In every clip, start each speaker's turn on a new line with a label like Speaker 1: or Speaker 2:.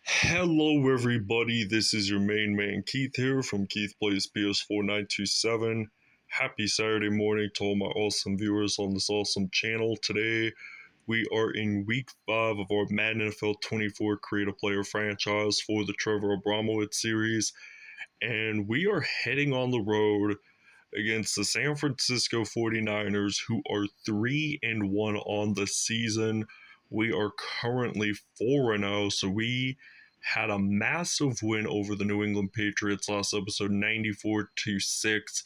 Speaker 1: Hello, everybody. This is your main man Keith here from Keith Plays PS4 927. Happy Saturday morning to all my awesome viewers on this awesome channel. Today, we are in week 5 of our Madden NFL 24 Create a Player franchise for the Trevor Abramowicz series, and we are heading on the road against the San Francisco 49ers, who are 3-1 on the season. We are currently 4-0, so we had a massive win over the New England Patriots last episode. 94-6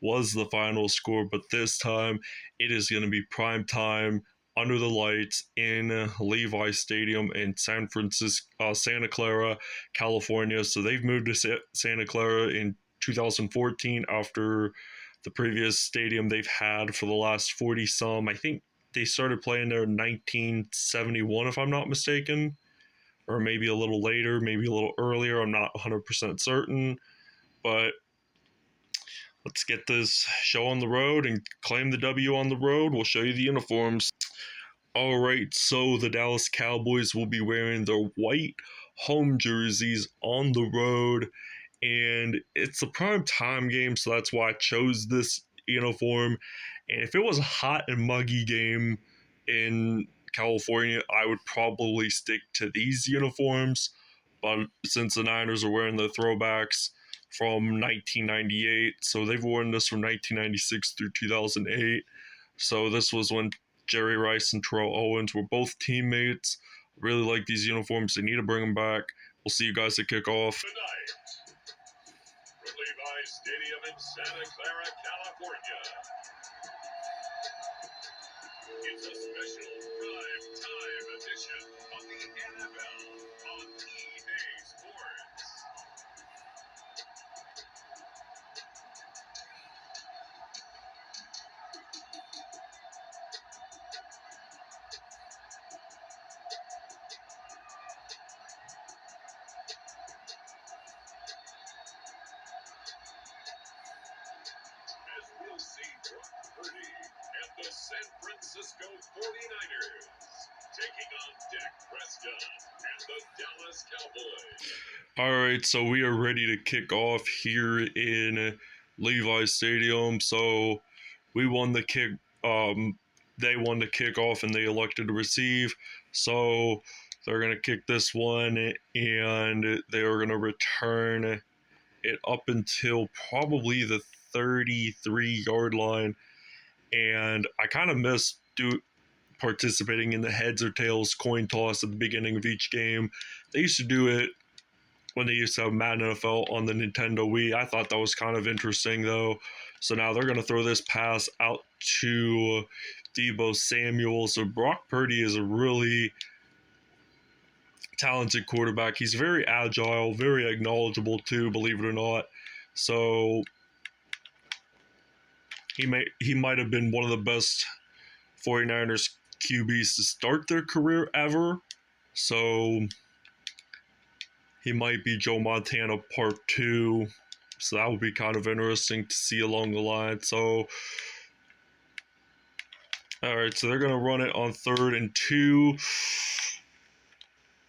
Speaker 1: was the final score, but this time it is going to be prime time under the lights in Levi Stadium in Santa Clara, California. So they've moved to Santa Clara in 2014 after the previous stadium they've had for the last 40 some. I think they started playing there in 1971, if I'm not mistaken, or maybe a little later, maybe a little earlier. I'm not 100% certain, but let's get this show on the road and claim the W on the road. We'll show you the uniforms. All right, so the Dallas Cowboys will be wearing their white home jerseys on the road, and it's a prime time game, so that's why I chose this uniform. And if it was a hot and muggy game in California, I would probably stick to these uniforms. But since the Niners are wearing the throwbacks from 1998, so they've worn this from 1996 through 2008. So this was when Jerry Rice and Terrell Owens were both teammates. Really like these uniforms. They need to bring them back. We'll see you guys at kickoff.
Speaker 2: Tonight, from Levi Stadium in Santa Clara, California, it's a special prime time edition of the NFL on EA Sports. As we'll see Brock Purdy and the San Francisco 49ers taking on Dak Prescott and the Dallas Cowboys.
Speaker 1: All right, so we are ready to kick off here in Levi Stadium. So we won the kick. They won the kickoff, and they elected to receive. So they're gonna kick this one, and they are gonna return it up until probably the 33-yard line. And I kind of missed participating in the heads or tails coin toss at the beginning of each game. They used to do it when they used to have Madden NFL on the Nintendo Wii. I thought that was kind of interesting, though. So now they're going to throw this pass out to Deebo Samuel. So Brock Purdy is a really talented quarterback. He's very agile, very acknowledgeable too, believe it or not. So he might have been one of the best 49ers QBs to start their career ever. So he might be Joe Montana Part 2. So that would be kind of interesting to see along the line. So, all right, so they're going to run it on 3rd and 2.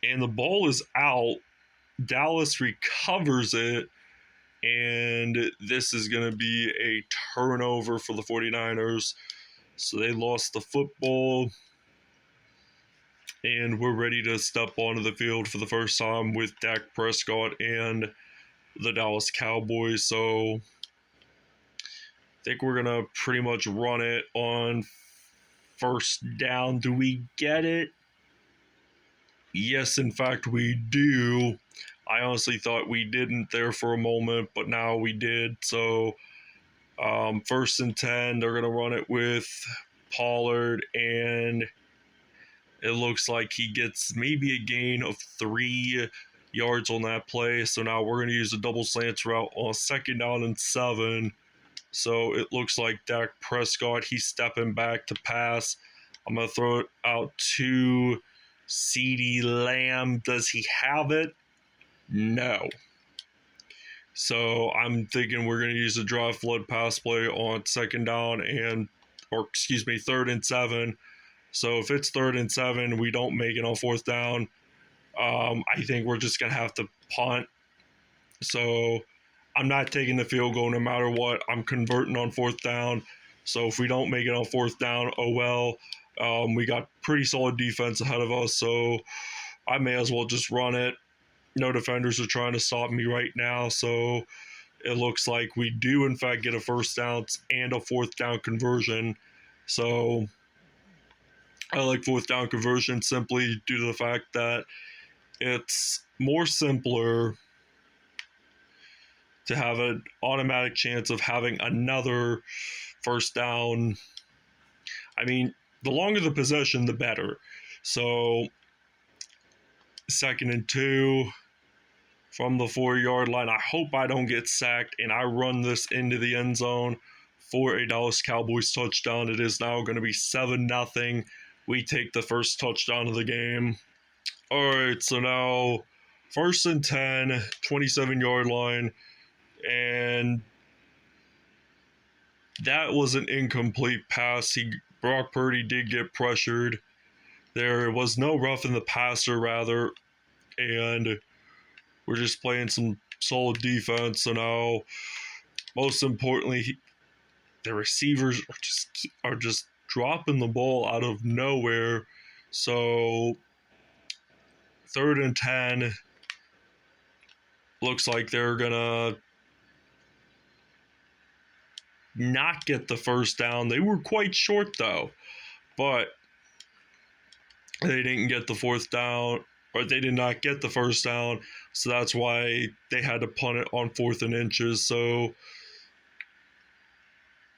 Speaker 1: And the ball is out. Dallas recovers it. And this is going to be a turnover for the 49ers. So they lost the football. And we're ready to step onto the field for the first time with Dak Prescott and the Dallas Cowboys. So I think we're going to pretty much run it on first down. Do we get it? Yes, in fact, we do. I honestly thought we didn't there for a moment, but now we did. So 1st and 10, they're going to run it with Pollard, and it looks like he gets maybe a gain of 3 yards on that play. So now we're going to use a double slants route on 2nd down and 7. So it looks like Dak Prescott, he's stepping back to pass. I'm going to throw it out to CeeDee Lamb. Does he have it? No. So I'm thinking we're going to use a drive flood pass play on 2nd down and, 3rd and 7. So if it's 3rd and 7, we don't make it on 4th down. I think we're just going to have to punt. So I'm not taking the field goal no matter what. I'm converting on fourth down. So if we don't make it on fourth down, oh well. We got pretty solid defense ahead of us, so I may as well just run it. No defenders are trying to stop me right now, so it looks like we do in fact get a first down and a fourth down conversion. So I like fourth down conversion simply due to the fact that it's more simpler to have an automatic chance of having another first down. I mean, the longer the possession, the better. So 2nd and 2 from the 4-yard line. I hope I don't get sacked and I run this into the end zone for a Dallas Cowboys touchdown. It is now going to be 7-0. We take the first touchdown of the game. All right, so now 1st and 10, 27-yard line, and that was an incomplete pass. Brock Purdy did get pressured. There was no roughing the passer, rather, and we're just playing some solid defense. So now, most importantly, the receivers are just dropping the ball out of nowhere. So 3rd and 10, looks like they're gonna not get the first down. They were quite short though, but they didn't get the fourth down, or they did not get the first down, so that's why they had to punt it on 4th and inches. So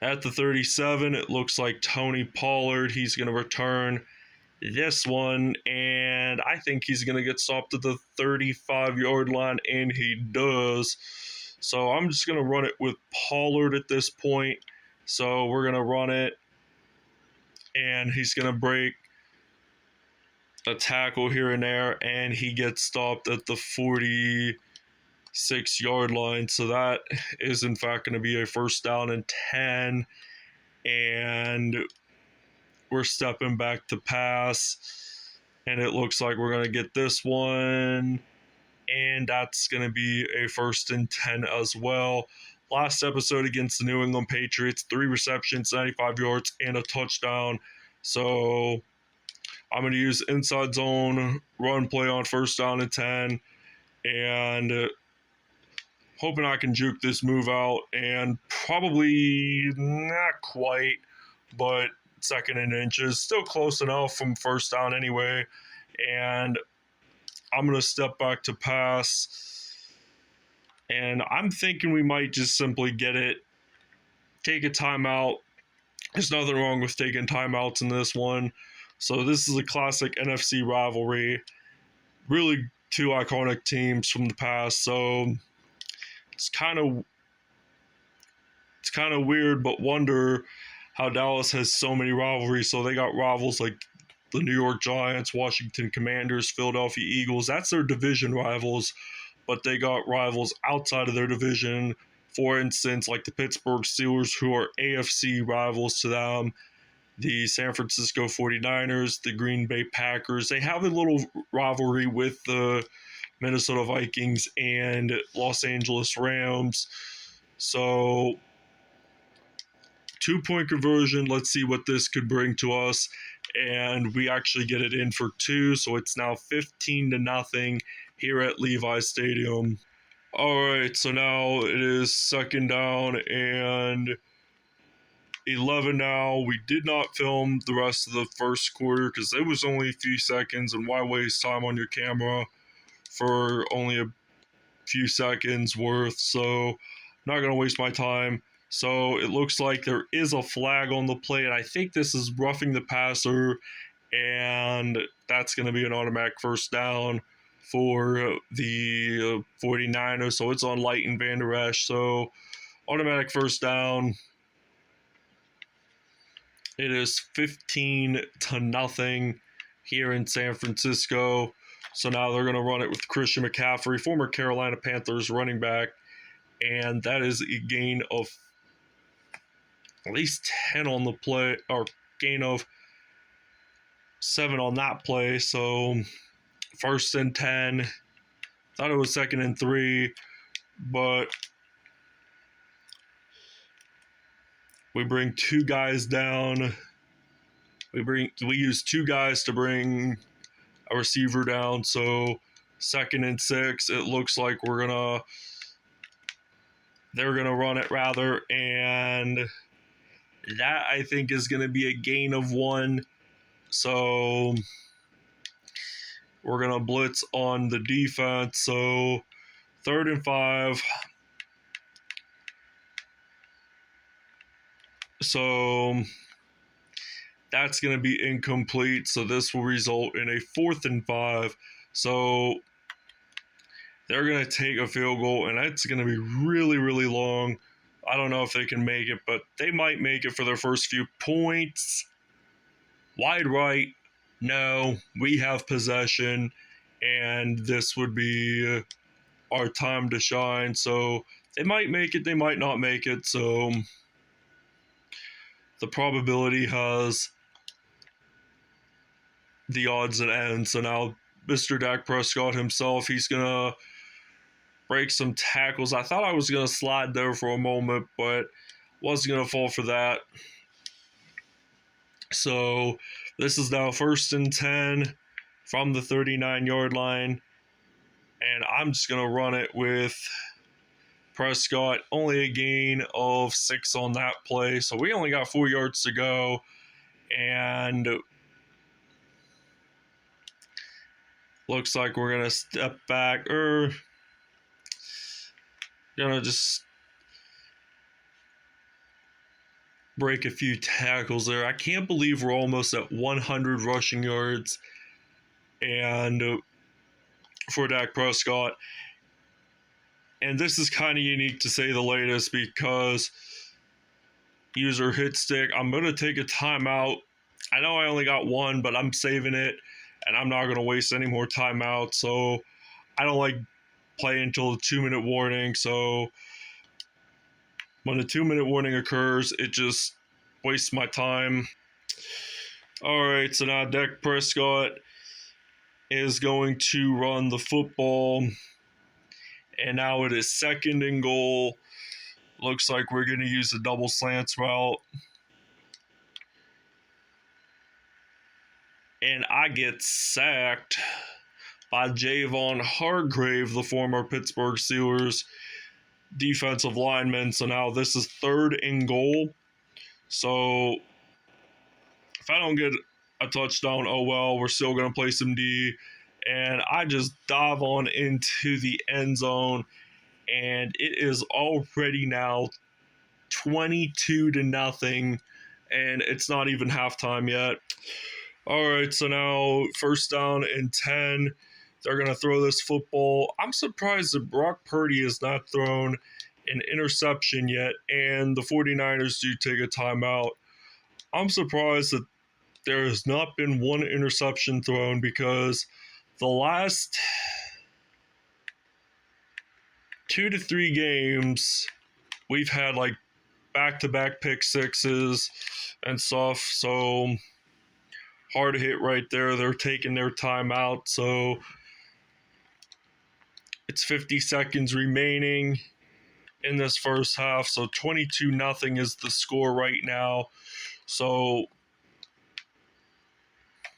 Speaker 1: at the 37, it looks like Tony Pollard, he's going to return this one, and I think he's going to get stopped at the 35-yard line, and he does. So I'm just going to run it with Pollard at this point. So we're going to run it, and he's going to break a tackle here and there, and he gets stopped at the 46-yard line. So that is in fact going to be a 1st down and 10, and we're stepping back to pass, and it looks like we're going to get this one, and that's going to be a 1st and 10 as well. Last episode against the New England Patriots, 3 receptions, 95 yards, and a touchdown. So I'm going to use inside zone run play on 1st down and 10, and hoping I can juke this move out, and probably not quite, but 2nd and inches, still close enough from 1st down anyway, and I'm going to step back to pass, and I'm thinking we might just simply get it, take a timeout. There's nothing wrong with taking timeouts in this one. So this is a classic NFC rivalry. Really 2 iconic teams from the past. So it's kind of weird, but wonder how Dallas has so many rivalries. So they got rivals like the New York Giants, Washington Commanders, Philadelphia Eagles. That's their division rivals, but they got rivals outside of their division. For instance, like the Pittsburgh Steelers, who are AFC rivals to them, the San Francisco 49ers, the Green Bay Packers. They have a little rivalry with the Minnesota Vikings and Los Angeles Rams. So 2-point conversion. Let's see what this could bring to us. And we actually get it in for 2. So it's now 15-0 here at Levi's Stadium. All right, so now it is 2nd down and 11 now. We did not film the rest of the first quarter because it was only a few seconds, and why waste time on your camera for only a few seconds worth? So I'm not going to waste my time. So it looks like there is a flag on the play, and I think this is roughing the passer, and that's going to be an automatic 1st down for the 49ers. So it's on Leighton Vander Esch. So automatic 1st down. It is 15-0 here in San Francisco. So now they're going to run it with Christian McCaffrey, former Carolina Panthers running back, and that is a gain of at least 10 on the play, or gain of 7 on that play. So 1st and 10. Thought it was 2nd and 3, but we bring 2 guys down. We use 2 guys to bring a receiver down. So 2nd and 6. It looks like they're gonna run it rather, and that I think is gonna be a gain of 1. So we're gonna blitz on the defense. So 3rd and 5. So that's going to be incomplete. So this will result in a 4th and 5. So they're going to take a field goal, and that's going to be really, really long. I don't know if they can make it, but they might make it for their first few points. Wide right, no, we have possession, and this would be our time to shine. So they might make it, they might not make it. So the probability has the odds and ends. So now Mr. Dak Prescott himself, he's going to break some tackles. I thought I was going to slide there for a moment, but wasn't going to fall for that. So this is now 1st and 10 from the 39-yard line. And I'm just going to run it with Prescott. Only a gain of 6 on that play. So we only got 4 yards to go. And looks like we're going to step back. Going to just break a few tackles there. I can't believe we're almost at 100 rushing yards and for Dak Prescott. And this is kind of unique to say the latest because user hit stick. I'm going to take a timeout. I know I only got 1, but I'm saving it, and I'm not going to waste any more timeouts. So I don't like playing until the 2-minute warning. So when the 2-minute warning occurs, it just wastes my time. All right, so now Dak Prescott is going to run the football. And now it is 2nd and goal. Looks like we're going to use a double slants route. And I get sacked by Javon Hargrave, the former Pittsburgh Steelers defensive lineman. So now this is 3rd and goal. So if I don't get a touchdown, oh well, we're still going to play some D. And I just dive on into the end zone. And it is already now 22-0. And it's not even halftime yet. All right, so now 1st down and 10. They're going to throw this football. I'm surprised that Brock Purdy has not thrown an interception yet, and the 49ers do take a timeout. I'm surprised that there has not been 1 interception thrown because the last 2 to 3 games, we've had like back-to-back pick sixes and stuff, so hard hit right there. They're taking their timeout, so it's 50 seconds remaining in this first half. So 22-0 is the score right now. So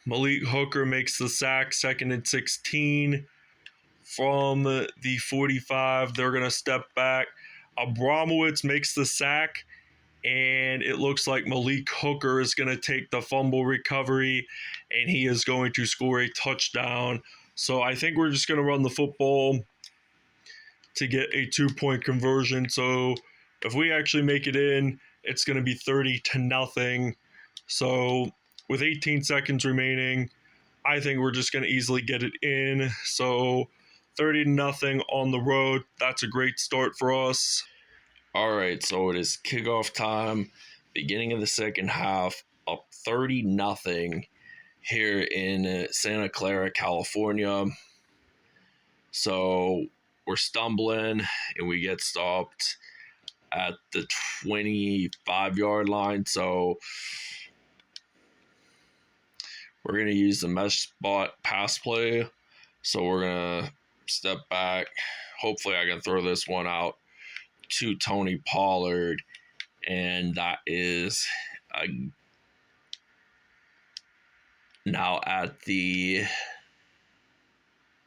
Speaker 1: Malik Hooker makes the sack, 2nd and 16 from the 45. They're going to step back. Abramowicz makes the sack, and it looks like Malik Hooker is going to take the fumble recovery, and he is going to score a touchdown. So I think we're just going to run the football to get a 2-point conversion. So if we actually make it in, it's going to be 30-0. So with 18 seconds remaining, I think we're just going to easily get it in. So 30-0 on the road. That's a great start for us. All right, so it is kickoff time, beginning of the second half, up 30-0 here in Santa Clara, California. So we're stumbling, and we get stopped at the 25-yard line. So we're going to use the mesh spot pass play.
Speaker 3: So we're going to step back. Hopefully I can throw this one out to Tony Pollard. And that is now at the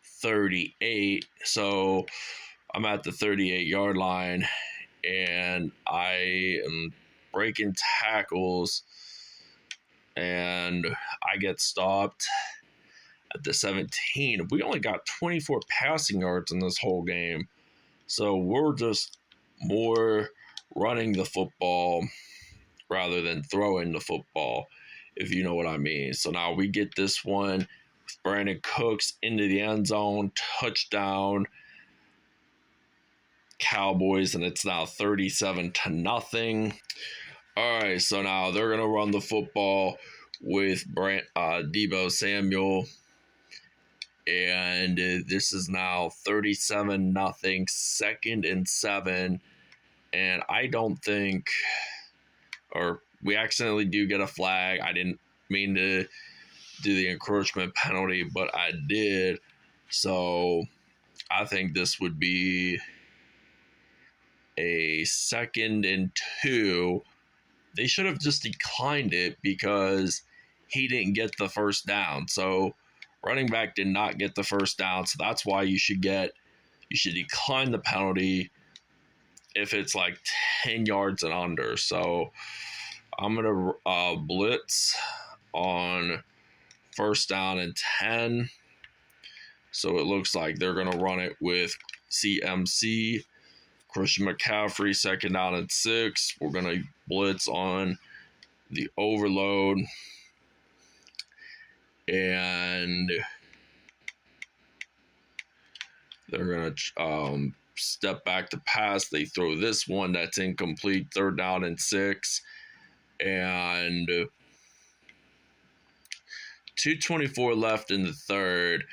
Speaker 3: 38. So I'm at the 38-yard line, and I am breaking tackles, and I get stopped at the 17. We only got 24 passing yards in this whole game. So we're just more running the football rather than throwing the football, if you know what I mean. So now we get this one with Brandon Cooks into the end zone, touchdown, Cowboys, and it's now 37-0. All right, so now they're going to run the football with Deebo Samuel, and this is now 37-0, 2nd and 7, and I don't think, or we accidentally do get a flag. I didn't mean to do the encroachment penalty, but I did. So I think this would be a 2nd and 2. They should have just declined it because he didn't get the first down. So running back did not get the first down. So that's why you should decline the penalty if it's like 10 yards and under. So I'm going to blitz on 1st down and 10. So it looks like they're going to run it with CMC. Christian McCaffrey, 2nd down and 6. We're going to blitz on the overload. And they're going to step back to pass. They throw this one that's incomplete, 3rd down and 6. And 2:24 left in the third.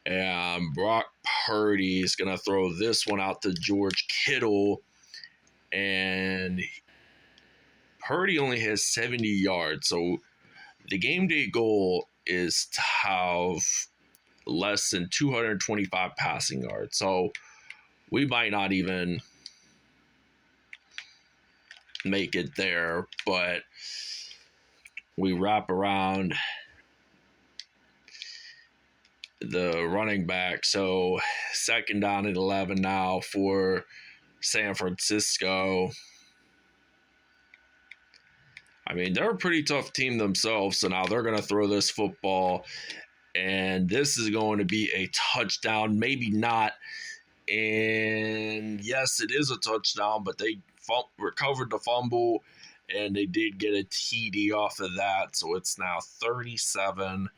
Speaker 3: And Brock Purdy is going to throw this one out to George Kittle. And Purdy only has 70 yards. So the game day goal is to have less than 225 passing yards. So we might not even make it there, but we wrap around the running back. So 2nd down and 11 now for San Francisco. I mean, they're a pretty tough team themselves. So now they're going to throw this football, and this is going to be a touchdown. Maybe not. And yes, it is a touchdown, but they recovered the fumble, and they did get a TD off of that. So it's now 37-7.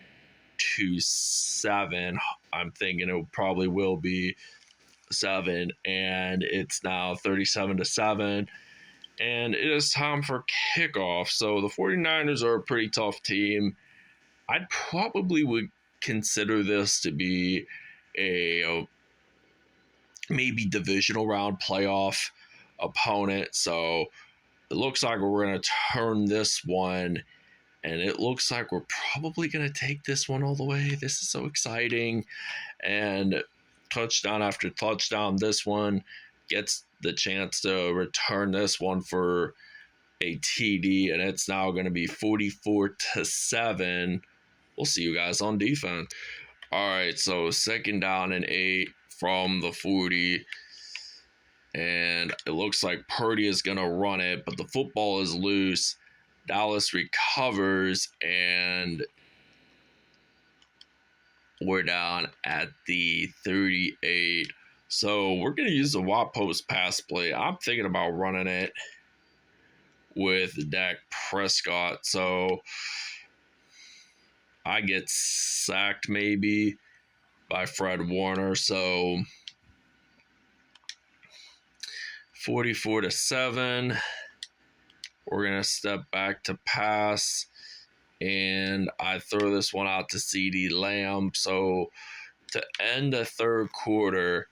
Speaker 3: I'm thinking it probably will be 7, and it's now 37-7. And it is time for kickoff. So the 49ers are a pretty tough team. I probably would consider this to be a maybe divisional round playoff opponent. So it looks like we're going to turn this one, and it looks like we're probably going to take this one all the way. This is so exciting. And touchdown after touchdown, this one gets the chance to return this one for a TD, and it's now going to be 44-7. We'll see you guys on defense. All right, so 2nd down and 8 from the 40, and it looks like Purdy is going to run it, but the football is loose. Dallas recovers, and we're down at the 38. So we're going to use the WAP post pass play. I'm thinking about running it with Dak Prescott. So I get sacked maybe by Fred Warner. So 44-7. We're going to step back to pass, and I throw this one out to CeeDee Lamb. So to end the 3rd quarter,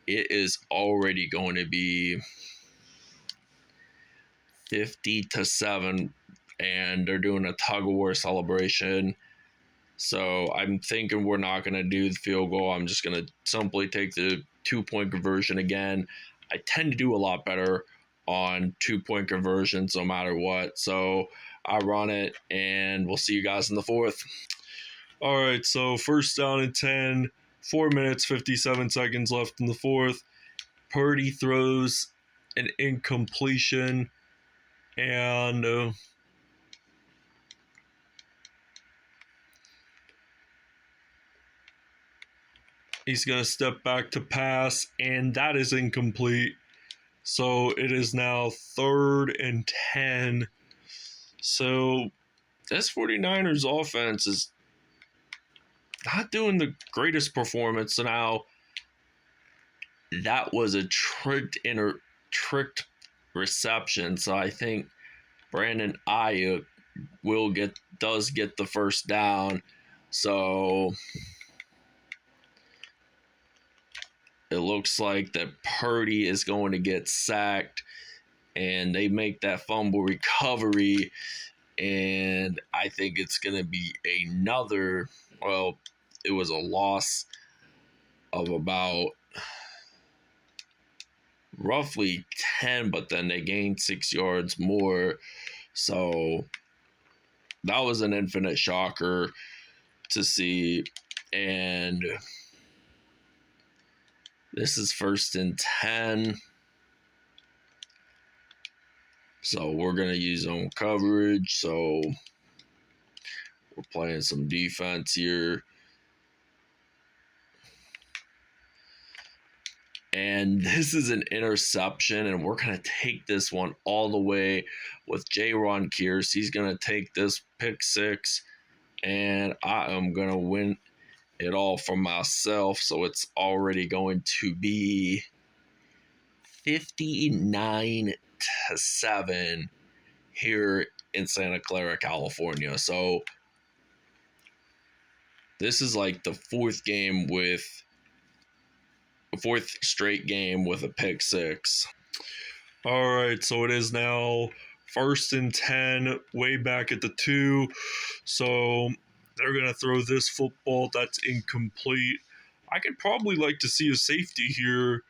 Speaker 3: it is already going to be 50-7, and they're doing a tug-of-war celebration. So I'm thinking we're not going to do the field goal. I'm just going to simply take the 2-point conversion again. I tend to do a lot better on 2-point conversions no matter what. So I run it, and we'll see you guys in the fourth.
Speaker 1: All right, so first down and 10, 4 minutes, 57 seconds left in the fourth. Purdy throws an incompletion, and he's going to step back to pass, and that is incomplete. So it is now 3rd and 10. So
Speaker 3: this 49ers offense is not doing the greatest performance. So now that was a tricked reception. So I think Brandon Ayuk does get the first down. So it looks like that Purdy is going to get sacked, and they make that fumble recovery, and I think it's going to be another, well, it was a loss of about roughly 10, but then they gained 6 yards more. So that was an infinite shocker to see. And this is 1st and 10. So we're going to use zone coverage. So we're playing some defense here. And this is an interception, and we're going to take this one all the way with J-Ron Kearse. He's going to take this pick 6, and I am going to win it all for myself. So it's already going to be 59-7 here in Santa Clara, California. So this is like the fourth straight game with a pick 6.
Speaker 1: All right, so it is now 1st and 10, way back at the 2. So they're going to throw this football. That's incomplete. I could probably like to see a safety here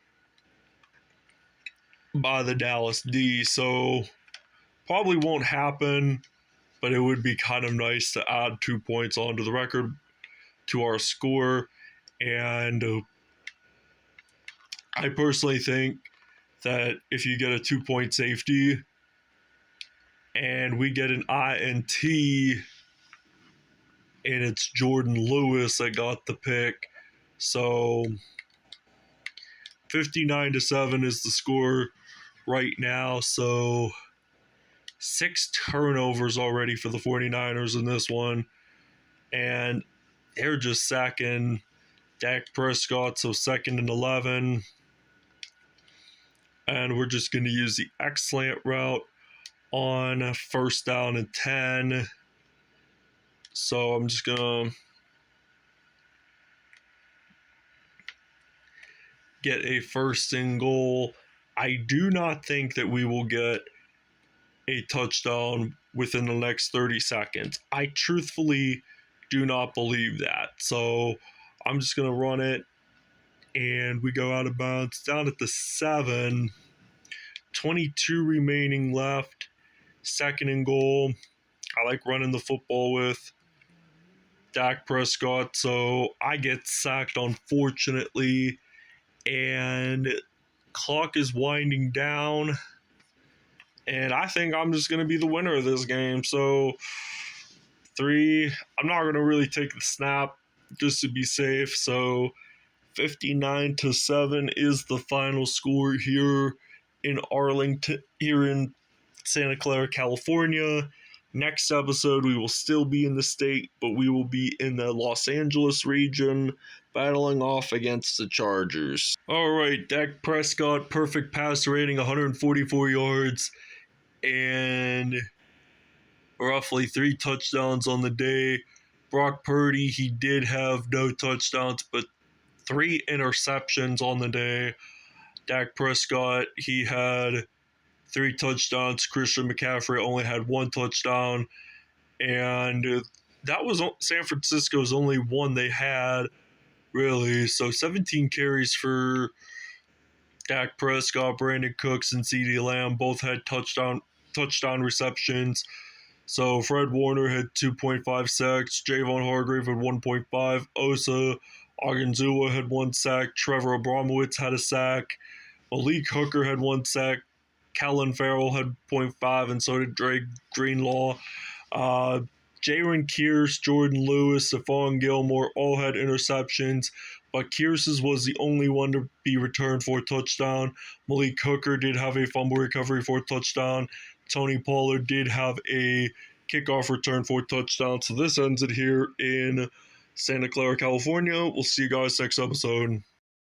Speaker 1: by the Dallas D. So probably won't happen, but it would be kind of nice to add 2 points onto the record to our score. And I personally think that if you get a 2-point safety and we get an INT and it's Jordan Lewis that got the pick, so 59-7 is the score right now. So 6 turnovers already for the 49ers in this one, and they're just sacking Dak Prescott. So 2nd and 11. And we're just going to use the X-slant route on 1st down and 10. So I'm just going to get a 1st and goal. I do not think that we will get a touchdown within the next 30 seconds. I truthfully do not believe that. So I'm just going to run it, and we go out of bounds down at the 7. 22 remaining left. 2nd and goal. I like running the football with Dak Prescott, so I get sacked, unfortunately, and clock is winding down, and I think I'm just going to be the winner of this game. So 3, I'm not going to really take the snap just to be safe. So 59-7 is the final score here in Arlington, here in Santa Clara, California. Next episode, we will still be in the state, but we will be in the Los Angeles region, battling off against the Chargers. All right, Dak Prescott, perfect passer rating, 144 yards, and roughly 3 touchdowns on the day. Brock Purdy, he did have no touchdowns, but 3 interceptions on the day. Dak Prescott, he had 3 touchdowns. Christian McCaffrey only had 1 touchdown. And that was San Francisco's only one they had, really. So 17 carries for Dak Prescott, Brandon Cooks, and CeeDee Lamb both had touchdown receptions. So Fred Warner had 2.5 sacks, Javon Hargrave had 1.5, Osa Ogunzua had 1 sack, Trevor Abramowicz had a sack, Malik Hooker had 1 sack, Kellen Farrell had 0.5, and so did Drake Greenlaw. Jalen Kearse, Jordan Lewis, Stephon Gilmore all had interceptions, but Kearse's was the only one to be returned for a touchdown. Malik Hooker did have a fumble recovery for a touchdown. Tony Pollard did have a kickoff return for a touchdown. So this ends it here in Santa Clara, California. We'll see you guys next episode.